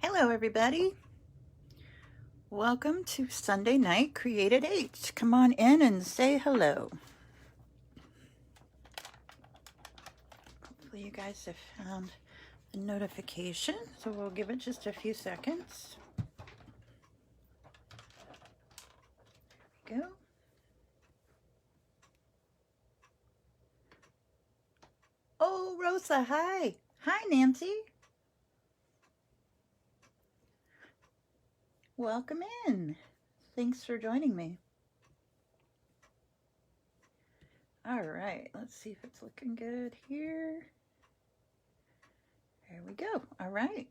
Hello everybody. Welcome to Sunday Night Create at 8. Come on in and say hello. Hopefully you guys have found the notification, so we'll give it just a few seconds. There we go. Oh, Rosa, hi. Hi, Nancy. Welcome in. Thanks for joining me. All right, let's see if it's looking good here. There we go. All right.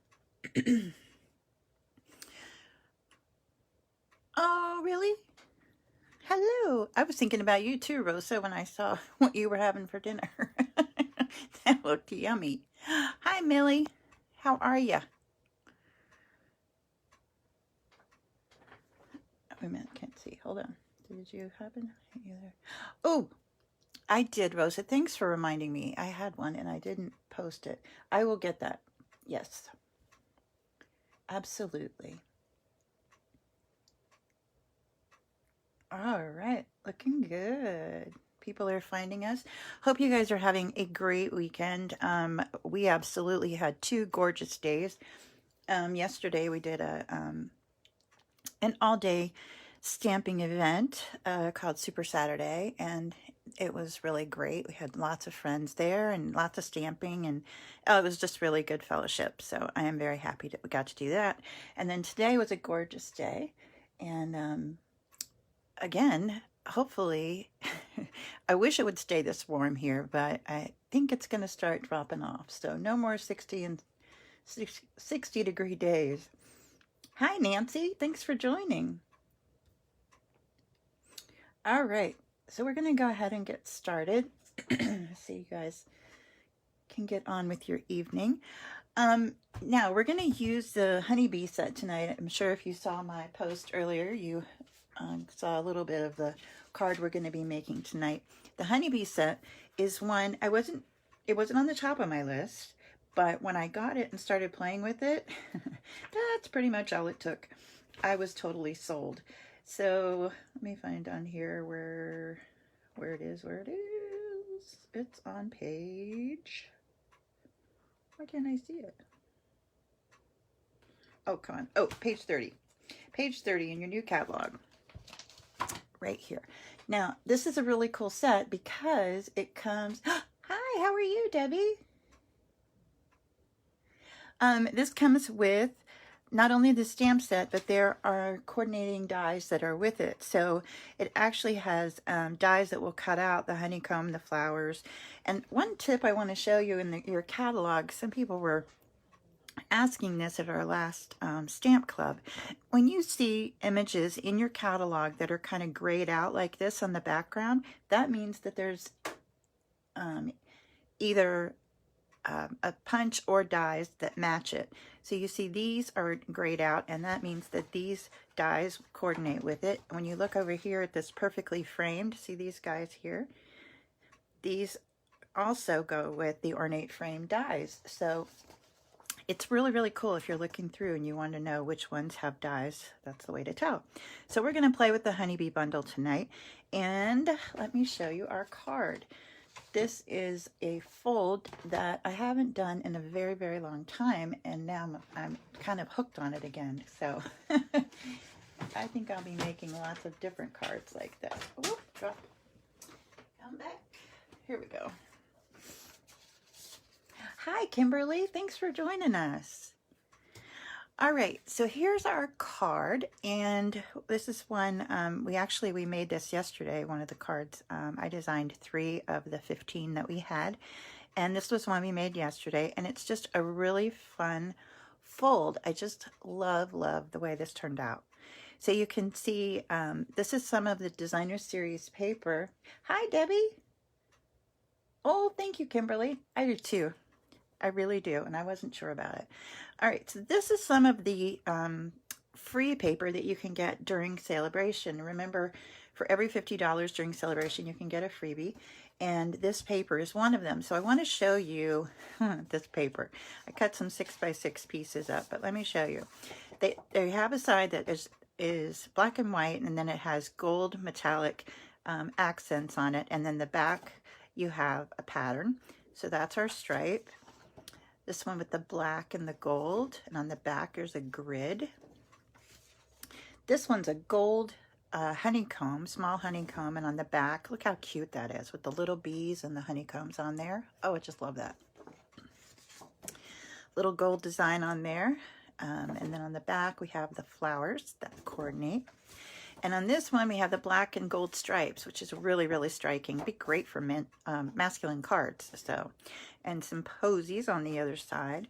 Oh, really? Hello. I was thinking about you too, Rosa, when I saw what you were having for dinner. That looked yummy. Hi, Millie. How are you? Wait a minute, can't see. Hold on. Did you happen? Oh, I did, Rosa. Thanks for reminding me. I had one and I didn't post it. I will get that. Yes. Absolutely. All right. Looking good. People are finding us. Hope you guys are having a great weekend. We absolutely had 2 gorgeous days. Yesterday we did an all-day stamping event called Super Saturday, and it was really great. We had lots of friends there and lots of stamping, and it was just really good fellowship. So I am very happy that we got to do that. And then today was a gorgeous day, and again, hopefully, I wish it would stay this warm here, but I think it's going to start dropping off. So no more 60 degree days. Hi, Nancy. Thanks for joining. All right. So we're going to go ahead and get started so you guys can get on with your evening. Now we're going to use the honeybee set tonight. I'm sure if you saw my post earlier, you saw a little bit of the card we're going to be making tonight. The honeybee set is one it wasn't on the top of my list, but when I got it and started playing with it, that's pretty much all it took. I was totally sold. So let me find on here where it is. It's on page. Why can't I see it? Oh, come on. Oh, page 30. Page 30 in your new catalog. Right here. Now, this is a really cool set because it comes... Hi, how are you, Debbie? This comes with not only the stamp set, but there are coordinating dies that are with it. So it actually has dies that will cut out the honeycomb, the flowers. And one tip I want to show you in your catalog, some people were asking this at our last stamp club. When you see images in your catalog that are kind of grayed out like this on the background, that means that there's either a punch or dies that match it. So you see these are grayed out, and that means that these dies coordinate with it. When you look over here at this perfectly framed, see these guys here? These also go with the ornate frame dies. So it's really, really cool if you're looking through and you want to know which ones have dies. That's the way to tell. So we're going to play with the honeybee bundle tonight. And let me show you our card. This is a fold that I haven't done in a very, very long time, and now I'm kind of hooked on it again. So I think I'll be making lots of different cards like this. Whoop, drop. Come back. Here we go. Hi, Kimberly. Thanks for joining us. All right, so here's our card, and this is one, we made this yesterday, one of the cards. I designed 3 of the 15 that we had, and this was one we made yesterday, and it's just a really fun fold. I just love the way this turned out. So you can see, this is some of the designer series paper. Hi, Debbie. Oh, thank you, Kimberly. I do too. I really do, and I wasn't sure about it. All right, so this is some of the free paper that you can get during Celebration. Remember, for every $50 during Celebration, you can get a freebie. and this paper is one of them. So I want to show you this paper. I cut some 6x6 pieces up, but let me show you. They have a side that is black and white, and then it has gold metallic accents on it, and then the back you have a pattern. So that's our stripe. This one with the black and the gold, and on the back there's a grid. This one's a gold honeycomb, small honeycomb, and on the back, look how cute that is with the little bees and the honeycombs on there. Oh, I just love that. Little gold design on there. And then on the back, we have the flowers that coordinate. And on this one, we have the black and gold stripes, which is really, really striking. It'd be great for masculine cards. So, and some posies on the other side.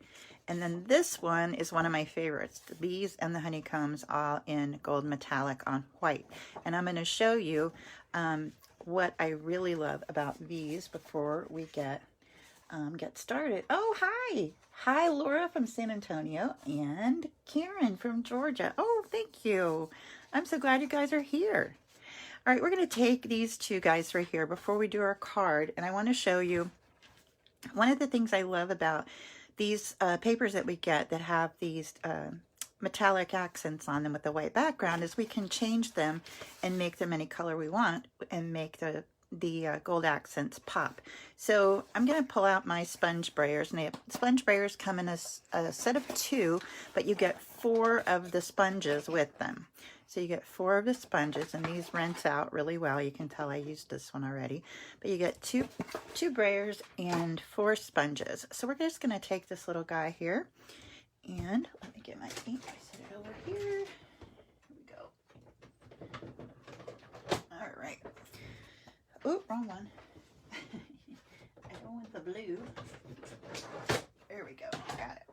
And then this one is one of my favorites, the bees and the honeycombs all in gold metallic on white. And I'm going to show you what I really love about these before we get started. Oh, hi. Hi, Laura from San Antonio and Karen from Georgia. Oh, thank you. I'm so glad you guys are here. All right, we're going to take these two guys right here before we do our card. And I want to show you one of the things I love about these papers that we get that have these metallic accents on them with the white background is we can change them and make them any color we want and make the gold accents pop. So I'm going to pull out my sponge brayers. And sponge brayers come in a set of 2, but you get 4 of the sponges with them. So you get 4 of the sponges, and these rinse out really well. You can tell I used this one already. But you get two brayers and 4 sponges. So we're just going to take this little guy here, and let me get my ink. I set it over here. Here we go. All right. Oh, wrong one. I don't want the blue. There we go. Got it.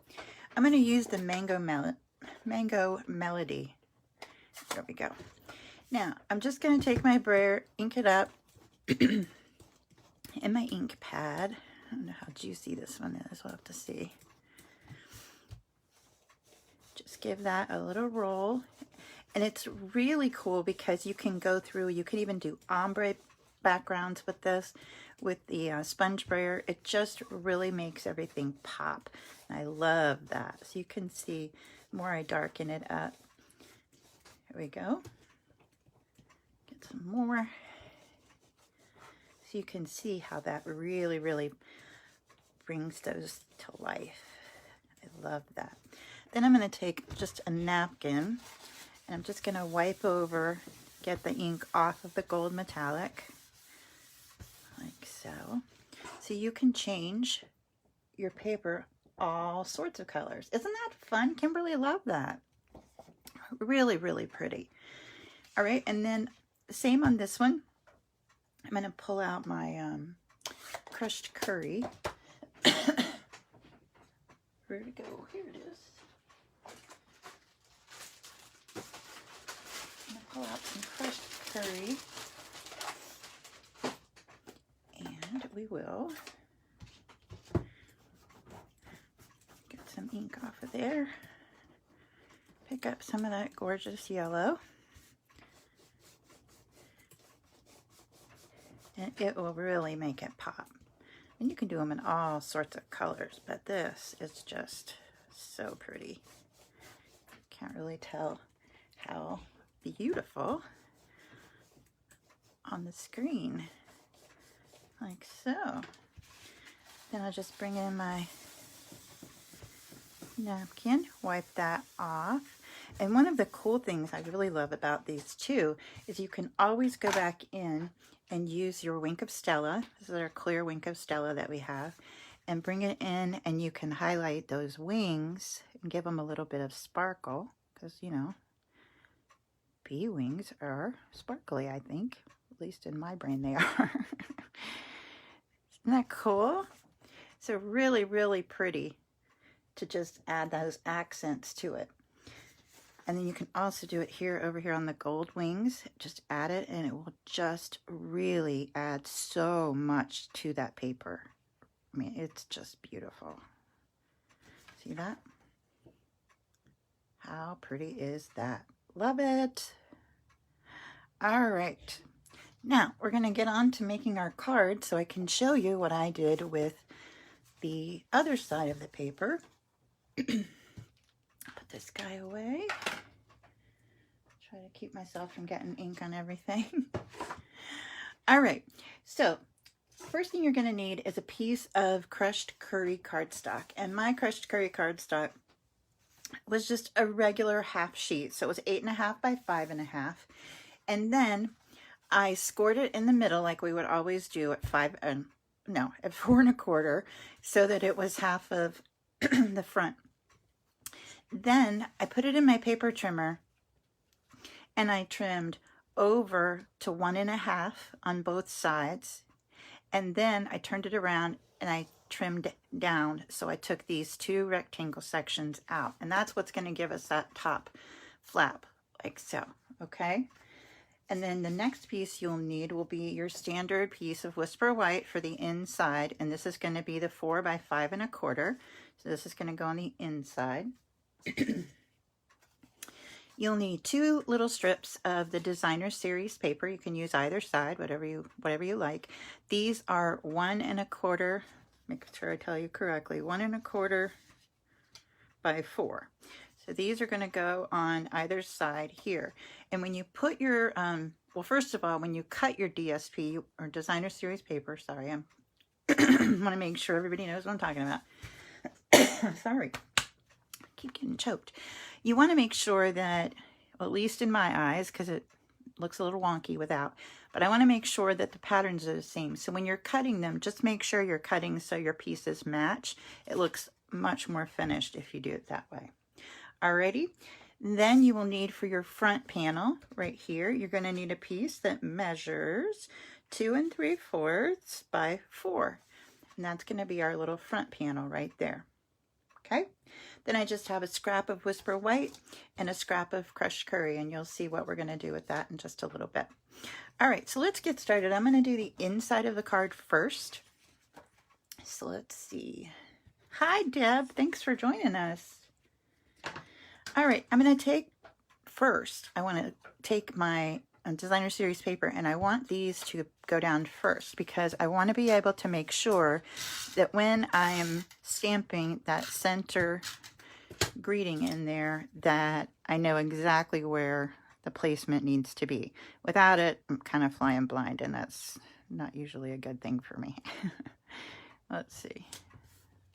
I'm going to use the Mango Melody. There we go. Now, I'm just going to take my brayer, ink it up in my ink pad. I don't know how juicy this one is. We'll have to see. Just give that a little roll. And it's really cool because you can go through, you can even do ombre backgrounds with this, with the sponge brayer. It just really makes everything pop. And I love that. So you can see, the more I darken it up. Here we go. Get some more. So you can see how that really, really brings those to life. I love that. Then I'm going to take just a napkin, and I'm just going to wipe over, get the ink off of the gold metallic, like so. So you can change your paper all sorts of colors. Isn't that fun? Kimberly, love that. Really, really pretty. All right, and then same on this one. I'm going to pull out my crushed curry. Where'd it go? Here it is. I'm going to pull out some crushed curry. And we will get some ink off of there. Pick up some of that gorgeous yellow. And it will really make it pop. And you can do them in all sorts of colors, but this is just so pretty. Can't really tell how beautiful on the screen. Like so. Then I'll just bring in my napkin, wipe that off. And one of the cool things I really love about these two is you can always go back in and use your Wink of Stella. This is our clear Wink of Stella that we have. And bring it in, and you can highlight those wings and give them a little bit of sparkle. Because, you know, bee wings are sparkly, I think. At least in my brain they are. Isn't that cool? So really, really pretty to just add those accents to it. And then you can also do it here, over here on the gold wings. Just add it, and it will just really add so much to that paper. I mean, it's just beautiful. See that? How pretty is that? Love it. All right. Now we're going to get on to making our card so I can show you what I did with the other side of the paper. Put this guy away. Try to keep myself from getting ink on everything. All right, so first thing you're going to need is a piece of crushed curry cardstock, and my crushed curry cardstock was just a regular half sheet, so it was 8.5 by 5.5, and then I scored it in the middle like we would always do at 4.25, so that it was half of the front. Then I put it in my paper trimmer and I trimmed over to 1.5 on both sides, and then I turned it around and I trimmed down, so I took these 2 rectangle sections out, and that's what's going to give us that top flap, like so. Okay, and then the next piece you'll need will be your standard piece of Whisper White for the inside, and this is going to be the 4 by 5.25, so this is going to go on the inside. You'll need 2 little strips of the Designer Series paper. You can use either side, whatever you like. These are 1.25, make sure I tell you correctly, 1.25 by 4. So these are going to go on either side here. And when you put your, well, first of all, when you cut your DSP or Designer Series paper, sorry, I want to make sure everybody knows what I'm talking about. Sorry, I keep getting choked. You want to make sure that, well, at least in my eyes, because it looks a little wonky without, but I want to make sure that the patterns are the same. So when you're cutting them, just make sure you're cutting so your pieces match. It looks much more finished if you do it that way. Alrighty, then you will need for your front panel right here, you're going to need a piece that measures 2 3/4 by 4. And that's going to be our little front panel right there. Okay, then I just have a scrap of Whisper White and a scrap of crushed curry, and you'll see what we're going to do with that in just a little bit. All right, so let's get started. I'm going to do the inside of the card first. So let's see. Hi, Deb. Thanks for joining us. All right, I'm going to take first, I want to take my Designer Series paper, and I want these to go down first because I want to be able to make sure that when I'm stamping that center greeting in there, that I know exactly where the placement needs to be. Without it, I'm kind of flying blind, and that's not usually a good thing for me. Let's see.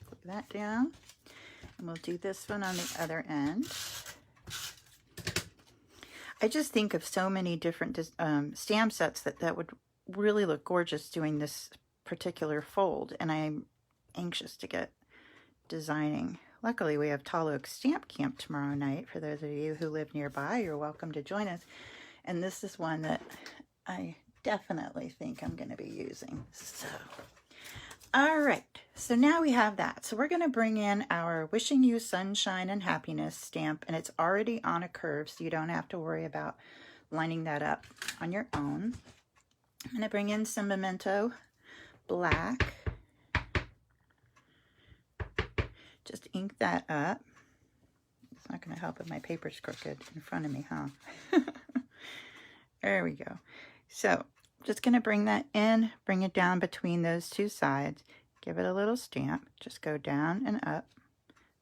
Put that down, and we'll do this one on the other end. I just think of so many different stamp sets that would really look gorgeous doing this particular fold, and I'm anxious to get designing. Luckily, we have Tall Oak Stamp Camp tomorrow night. For those of you who live nearby, you're welcome to join us. And this is one that I definitely think I'm going to be using. So, all right. So now we have that. So we're going to bring in our Wishing You Sunshine and Happiness stamp, and it's already on a curve, so you don't have to worry about lining that up on your own. I'm going to bring in some Memento black. Just ink that up. It's not going to help if my paper's crooked in front of me, huh? There we go. So just going to bring that in, bring it down between those 2 sides. Give it a little stamp. Just go down and up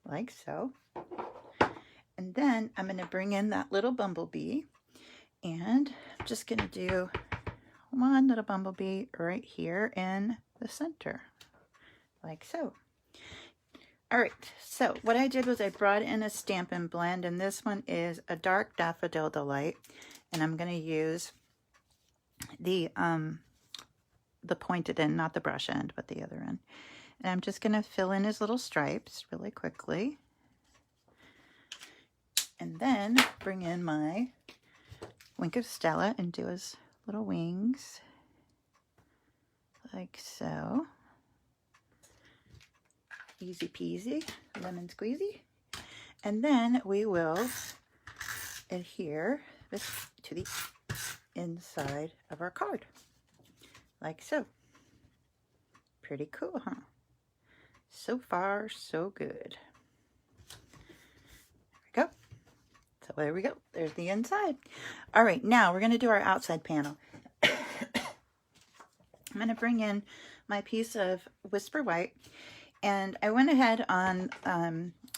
like so. And then I'm going to bring in that little bumblebee, and I'm just going to do one little bumblebee right here in the center, like so. All right, so what I did was I brought in a Stampin' Blend, and this one is a dark Daffodil Delight, and I'm going to use the pointed end, not the brush end, but the other end. And I'm just going to fill in his little stripes really quickly. And then bring in my Wink of Stella and do his little wings, like so. Easy peasy, lemon squeezy. And then we will adhere this to the inside of our card, like so. Pretty cool, huh? So far, so good. There we go. So there we go. There's the inside. All right, now we're going to do our outside panel. going to bring in my piece of Whisper White, and I went ahead on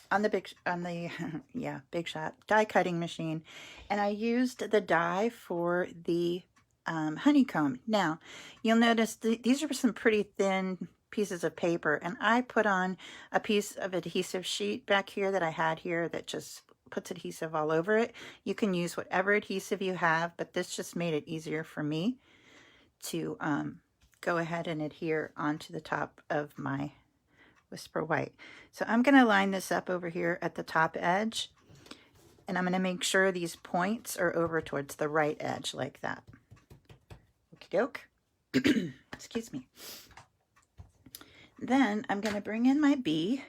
the yeah, Big Shot die cutting machine, and I used the die for the honeycomb. Now, you'll notice these are some pretty thin pieces of paper, and I put on a piece of adhesive sheet back here that I had here that just puts adhesive all over it. You can use whatever adhesive you have, but this just made it easier for me to go ahead and adhere onto the top of my Whisper White. So I'm going to line this up over here at the top edge, and I'm going to make sure these points are over towards the right edge like that. Okie doke. Excuse me. Then I'm going to bring in my bee,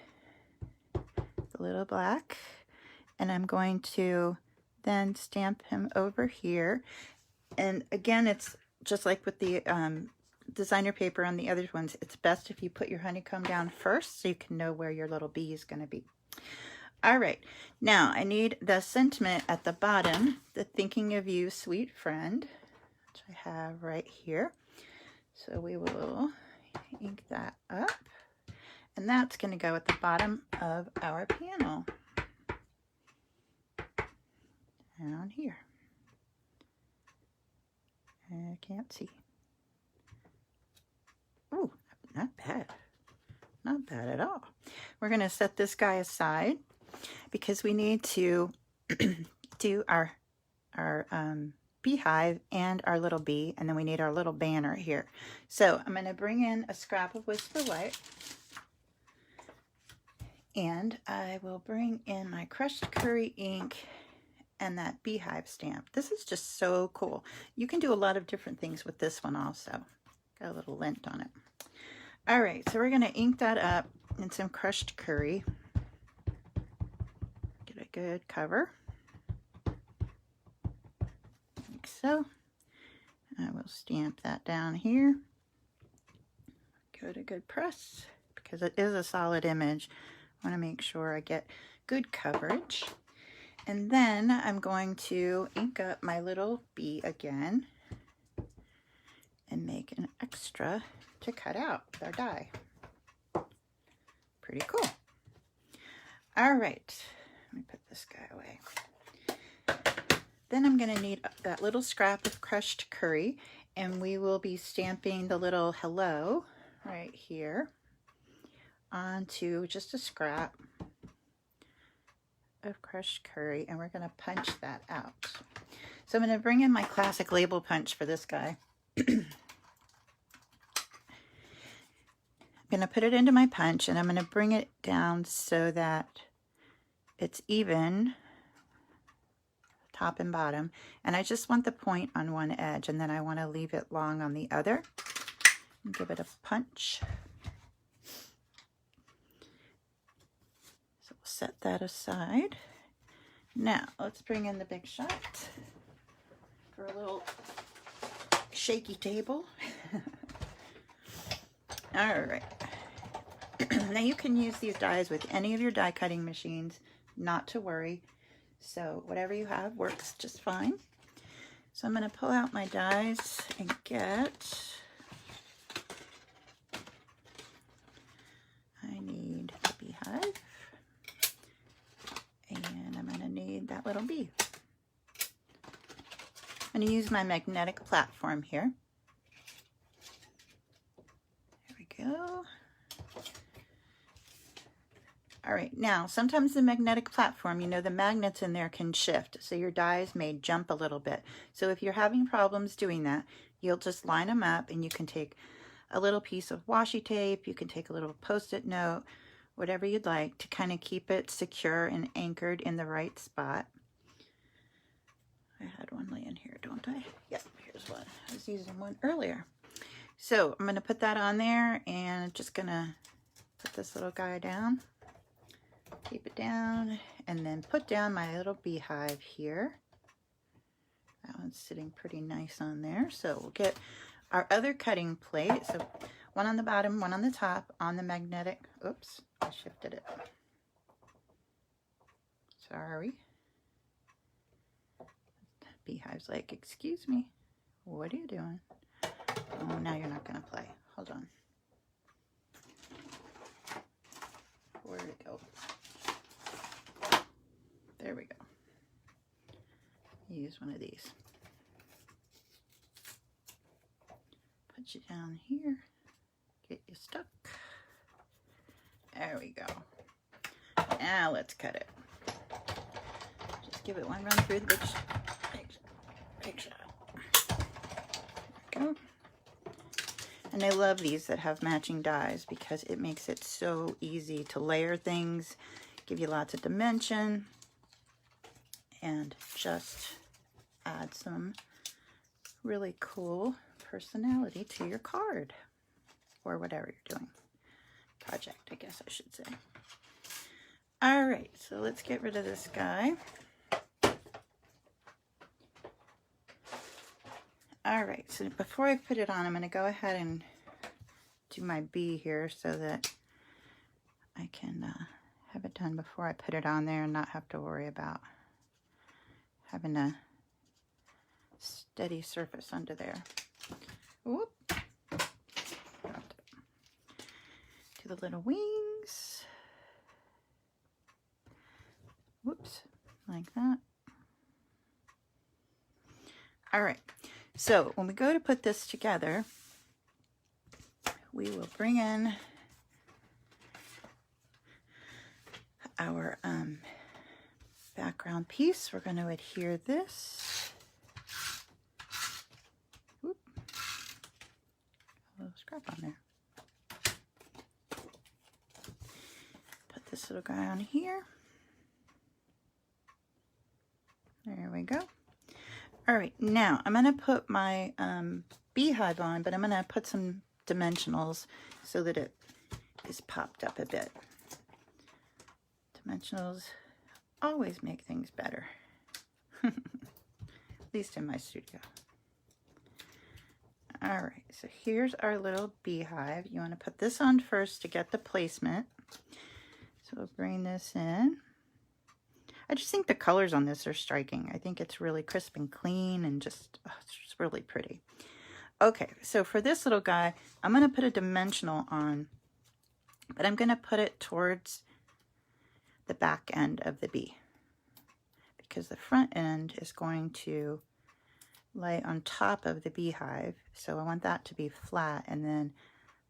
the little black, and I'm going to then stamp him over here. And again, it's just like with the designer paper on the other ones, it's best if you put your honeycomb down first so you can know where your little bee is going to be. All right, now I need the sentiment at the bottom, the thinking of you, sweet friend, which I have right here. So we will ink that up, and that's going to go at the bottom of our panel down here. I can't see. Ooh, not bad. Not bad at all. We're going to set this guy aside because we need to do our beehive and our little bee, and then we need our little banner here. So I'm going to bring in a scrap of Whisper White, and I will bring in my crushed curry ink and that beehive stamp. This is just so cool. You can do a lot of different things with this one also. Got a little lint on it. All right, so we're going to ink that up in some crushed curry. Get a good cover. Like so. I will stamp that down here. Give it a good press because it is a solid image. I want to make sure I get good coverage. And then I'm going to ink up my little bee again and make an extra to cut out with our die. Pretty cool. All right, let me put this guy away. Then I'm going to need that little scrap of crushed curry, and we will be stamping the little hello right here onto just a scrap of crushed curry, and we're going to punch that out. So I'm going to bring in my classic label punch for this guy. I'm going to put it into my punch, and I'm going to bring it down so that it's even top and bottom, and I just want the point on one edge, and then I want to leave it long on the other and give it a punch. So we'll set that aside. Now let's bring in the Big Shot for a little shaky table. All right. Now you can use these dies with any of your die cutting machines, not to worry. So whatever you have works just fine. So I'm going to pull out my dies and get, I need a beehive, and I'm going to need that little bee. I'm going to use my magnetic platform here. There we go. All right, now sometimes the magnetic platform, you know, the magnets in there can shift, so your dies may jump a little bit. So if you're having problems doing that, you'll just line them up, and you can take a little piece of washi tape, you can take a little Post-it note, whatever you'd like to kind of keep it secure and anchored in the right spot. I had one laying here, don't I? Yep, here's one. I was using one earlier. So I'm going to put that on there, and I'm just going to put this little guy down. Keep it down, and then put down my little beehive here. That one's sitting pretty nice on there. So we'll get our other cutting plate. So one on the bottom, one on the top, on the magnetic. Oops, I shifted it. Sorry. Beehive's like, excuse me, what are you doing? Oh, now you're not going to play. Hold on. Where'd it go? There we go. Use one of these. Put you down here. Get you stuck. There we go. Now let's cut it. Just give it one run through the big shot. There we go. And I love these that have matching dies because it makes it so easy to layer things, give you lots of dimension, and just add some really cool personality to your card or whatever you're doing. Project, I guess I should say. All right, so let's get rid of this guy. All right, so before I put it on, I'm going to go ahead and do my bee here so that I can have it done before I put it on there and not have to worry about having a steady surface under there. Whoop. To the little wings. Whoops, like that. All right. So when we go to put this together, we will bring in our background piece. We're going to adhere this. Oop. A little scrap on there. Put this little guy on here. There we go. All right, now I'm going to put my beehive on, but I'm going to put some dimensionals so that it is popped up a bit. Dimensionals always make things better, at least in my studio. All right, so here's our little beehive. You want to put this on first to get the placement. So we'll bring this in. I just think the colors on this are striking. I think it's really crisp and clean and just, oh, it's just really pretty. Okay, so for this little guy, I'm going to put a dimensional on, but I'm going to put it towards the back end of the bee because the front end is going to lay on top of the beehive. So I want that to be flat, and then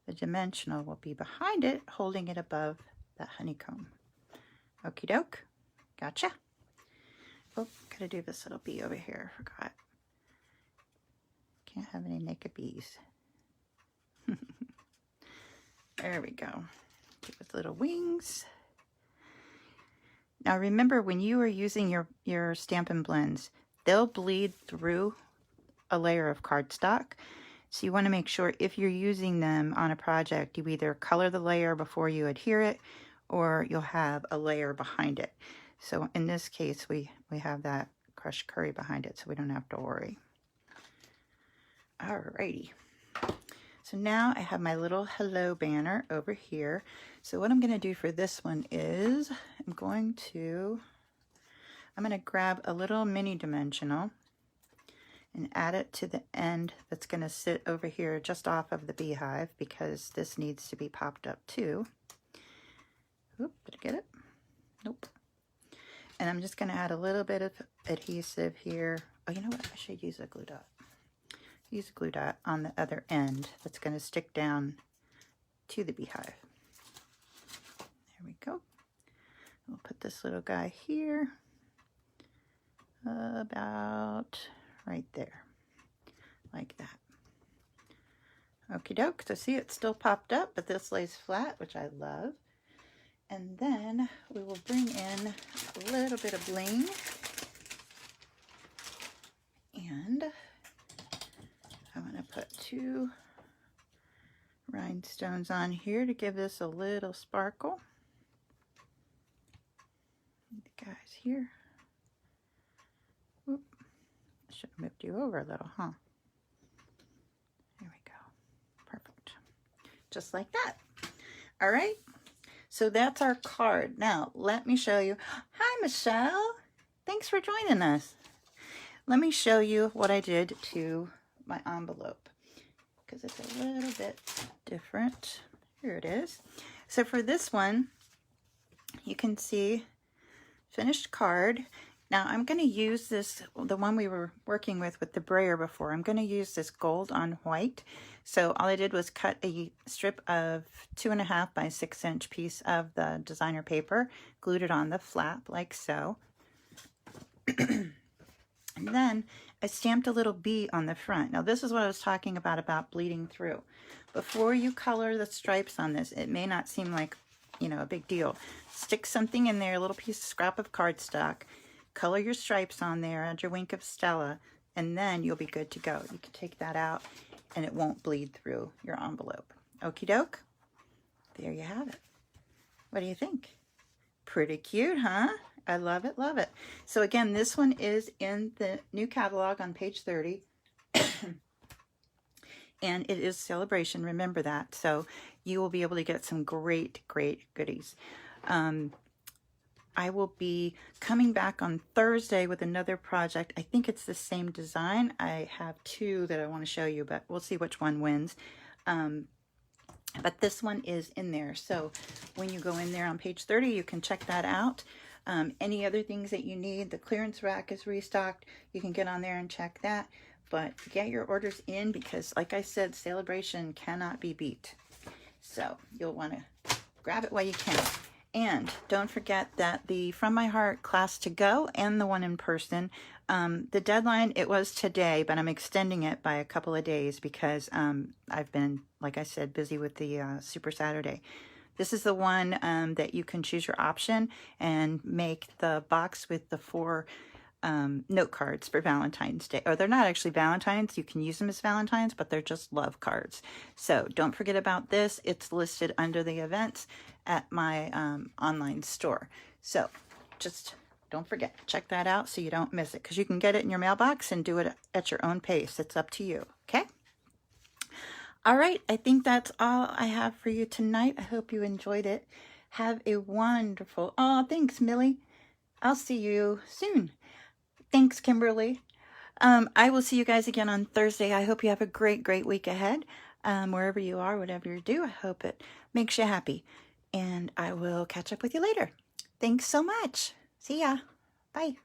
the dimensional will be behind it, holding it above that honeycomb. Okie doke. Gotcha. Oh, gotta do this little bee over here. Forgot. Can't have any naked bees. There we go. With little wings. Now remember, when you are using your Stampin' Blends, they'll bleed through a layer of cardstock. So you want to make sure if you're using them on a project, you either color the layer before you adhere it, or you'll have a layer behind it. So in this case, we have that crushed curry behind it, so we don't have to worry. Alrighty. So now I have my little hello banner over here. So what I'm going to do for this one is I'm going to grab a little mini dimensional and add it to the end that's going to sit over here just off of the beehive, because this needs to be popped up too. Oop, did I get it? Nope. And I'm just going to add a little bit of adhesive here. Oh, you know what? I should use a glue dot. Use a glue dot on the other end that's going to stick down to the beehive. There we go. We'll put this little guy here, about right there, like that. Okie doke. So see, it's still popped up, but this lays flat, which I love. And then we will bring in a little bit of bling. And I'm going to put 2 rhinestones on here to give this a little sparkle. The guys here. Whoop. I should have moved you over a little, huh? There we go. Perfect. Just like that. All right. So that's our card. Now, let me show you. Hi, Michelle. Thanks for joining us. Let me show you what I did to my envelope. because it's a little bit different. Here it is. So for this one, you can see finished card. Now I'm going to use this, the one we were working with the brayer before. I'm going to use this gold on white. So all I did was cut a strip of 2.5 by 6 inch piece of the designer paper, glued it on the flap like so. And then I stamped a little bee on the front. Now this is what I was talking about bleeding through. Before you color the stripes on this, it may not seem like, you know, a big deal. Stick something in there, a little piece of scrap of cardstock, color your stripes on there, add your wink of Stella, and then you'll be good to go. You can take that out and it won't bleed through your envelope. Okie doke. There you have it. What do you think? Pretty cute, huh? I love it, love it. So again, this one is in the new catalog on page 30. And it is Celebration, remember that. So you will be able to get some great, great goodies. I will be coming back on Thursday with another project. I think it's the same design. I have two that I want to show you, but we'll see which one wins. But this one is in there. So when you go in there on page 30, you can check that out. Any other things that you need, the clearance rack is restocked. You can get on there and check that. But get your orders in because, like I said, Celebration cannot be beat. So you'll want to grab it while you can. And don't forget that the From My Heart class to go and the one in person, the deadline, it was today, but I'm extending it by a couple of days because I've been, like I said, busy with the Super Saturday. This is the one that you can choose your option and make the box with the 4 note cards for Valentine's Day. Oh, they're not actually Valentine's. You can use them as Valentine's, but they're just love cards. So don't forget about this. It's listed under the events at my online store. So just don't forget, check that out so you don't miss it, because you can get it in your mailbox and do it at your own pace. It's up to you. Okay. All right. I think that's all I have for you tonight. I hope you enjoyed it. Have a wonderful, oh, thanks, Millie. I'll see you soon. Thanks, Kimberly. I will see you guys again on Thursday. I hope you have a great, great week ahead. Wherever you are, whatever you do, I hope it makes you happy. And I will catch up with you later. Thanks so much. See ya. Bye.